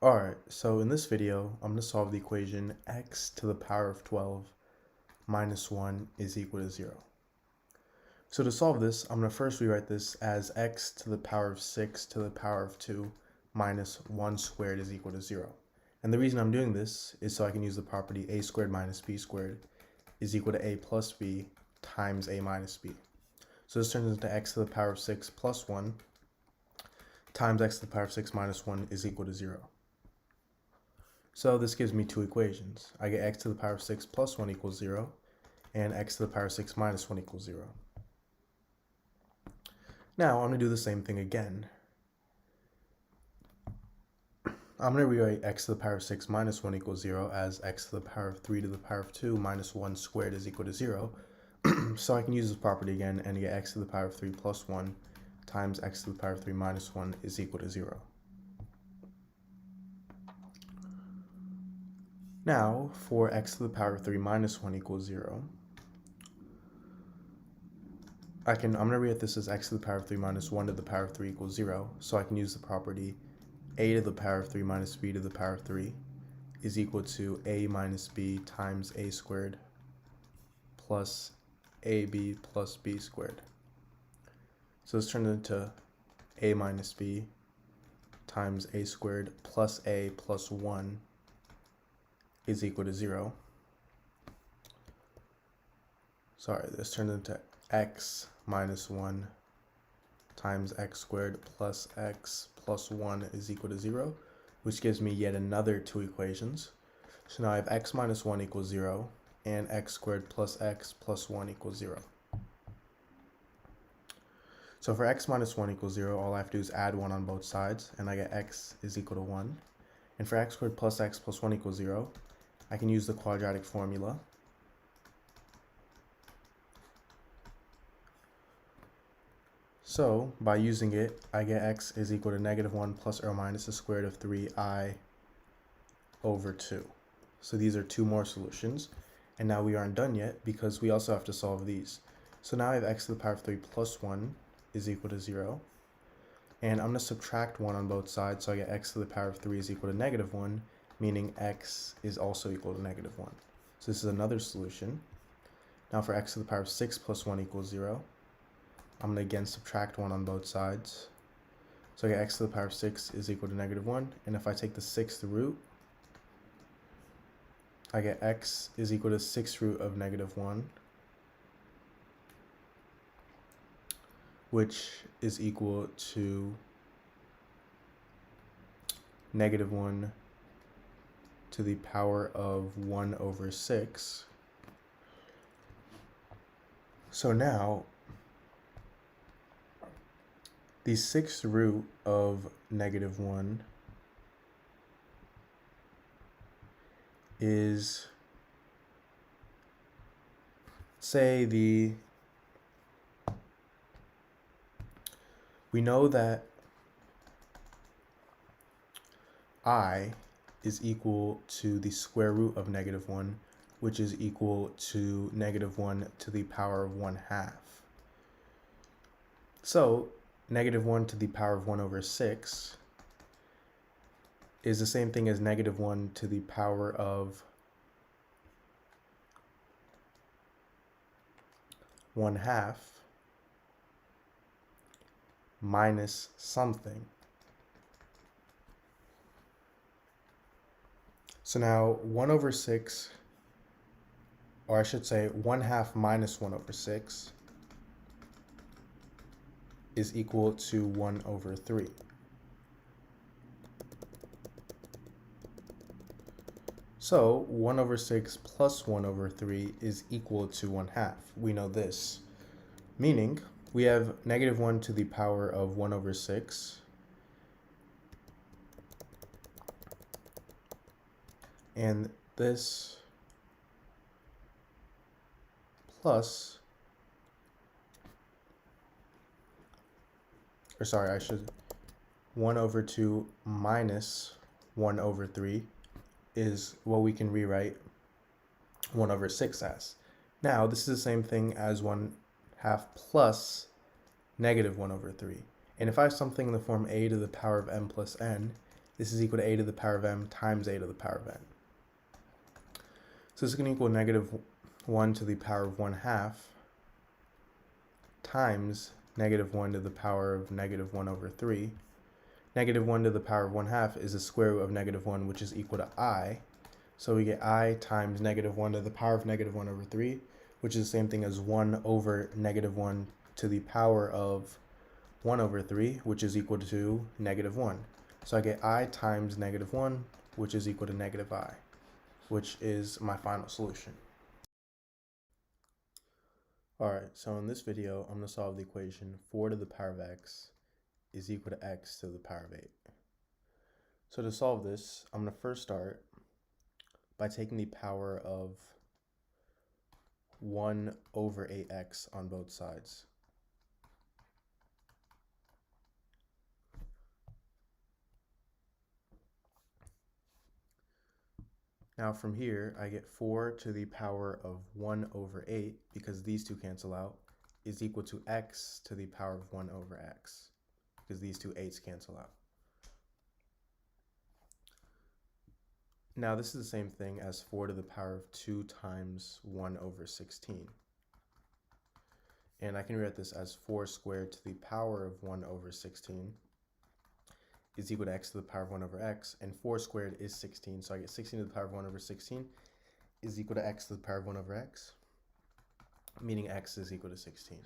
Alright, so in this video, I'm going to solve the equation x to the power of 12 minus 1 is equal to 0. So to solve this, I'm going to first rewrite this as x to the power of 6 to the power of 2 minus 1 squared is equal to 0. And the reason I'm doing this is so I can use the property a squared minus b squared is equal to a plus b times a minus b. So this turns into x to the power of 6 plus 1 times x to the power of 6 minus 1 is equal to 0. So this gives me two equations. I get x to the power of 6 plus 1 equals 0, and x to the power of 6 minus 1 equals 0. Now I'm going to do the same thing again. I'm going to rewrite x to the power of 6 minus 1 equals 0 as x to the power of 3 to the power of 2 minus 1 squared is equal to 0. So I can use this property again and get x to the power of 3 plus 1 times x to the power of 3 minus 1 is equal to 0. Now, for x to the power of 3 minus 1 equals 0, I'm going to rewrite this as x to the power of 3 minus 1 to the power of 3 equals 0, so I can use the property a to the power of 3 minus b to the power of 3 is equal to a minus b times a squared plus ab plus b squared. So this turns into a minus b times a squared plus a plus 1 is equal to 0. Sorry, this turns into x minus 1 times x squared plus x plus 1 is equal to 0, which gives me yet another two equations. So now I have x minus 1 equals 0 and x squared plus x plus 1 equals 0. So for x minus 1 equals 0, all I have to do is add 1 on both sides, and I get x is equal to 1. And for x squared plus x plus 1 equals 0, I can use the quadratic formula. So by using it, I get x is equal to negative 1 plus or minus the square root of 3i over 2. So these are two more solutions. And now we aren't done yet because we also have to solve these. So now I have x to the power of 3 plus 1 is equal to 0. And I'm going to subtract 1 on both sides, so I get x to the power of 3 is equal to negative 1, meaning x is also equal to negative 1. So this is another solution. Now for x to the power of 6 plus 1 equals 0, I'm going to again subtract 1 on both sides. So I get x to the power of 6 is equal to negative 1. And if I take the 6th root, I get x is equal to 6th root of negative 1, which is equal to negative 1 to the power of 1 over 6. So now, the 6th root of negative 1 is, we know that I is equal to the square root of negative 1, which is equal to negative 1 to the power of 1/2. So negative 1 to the power of 1 over 6 is the same thing as negative 1 to the power of 1/2 minus something. So now 1 over 6, or I should say 1/2 minus 1 over 6 is equal to 1 over 3. So 1 over 6 plus 1 over 3 is equal to 1/2. We know this. Meaning we have negative 1 to the power of 1 over 6 and this plus, or sorry, 1 over 2 minus 1 over 3 is what we can rewrite 1 over 6 as. Now, this is the same thing as 1/2 plus negative 1 over 3. And if I have something in the form a to the power of m plus n, This is equal to a to the power of m times a to the power of n. So this is going to equal negative 1 to the power of 1/2 times negative 1 to the power of negative 1 over 3. Negative 1 to the power of 1/2 is the square root of negative 1, which is equal to I. So we get I times negative 1 to the power of negative 1 over 3, which is the same thing as 1 over negative 1 to the power of 1 over 3, which is equal to negative 1. So I get I times negative 1, which is equal to negative I, which is my final solution. Alright, so in this video, I'm going to solve the equation 4 to the power of x is equal to x to the power of 8. So to solve this, I'm going to first start by taking the power of 1 over 8x on both sides. Now from here, I get 4 to the power of 1 over 8, because these two cancel out, is equal to x to the power of 1 over x, because these two 8's cancel out. Now this is the same thing as 4 to the power of 2 times 1 over 16. And I can rewrite this as 4 squared to the power of 1 over 16 is equal to x to the power of 1 over x, and 4 squared is 16, so I get 16 to the power of 1 over 16 is equal to x to the power of 1 over x, meaning x is equal to 16.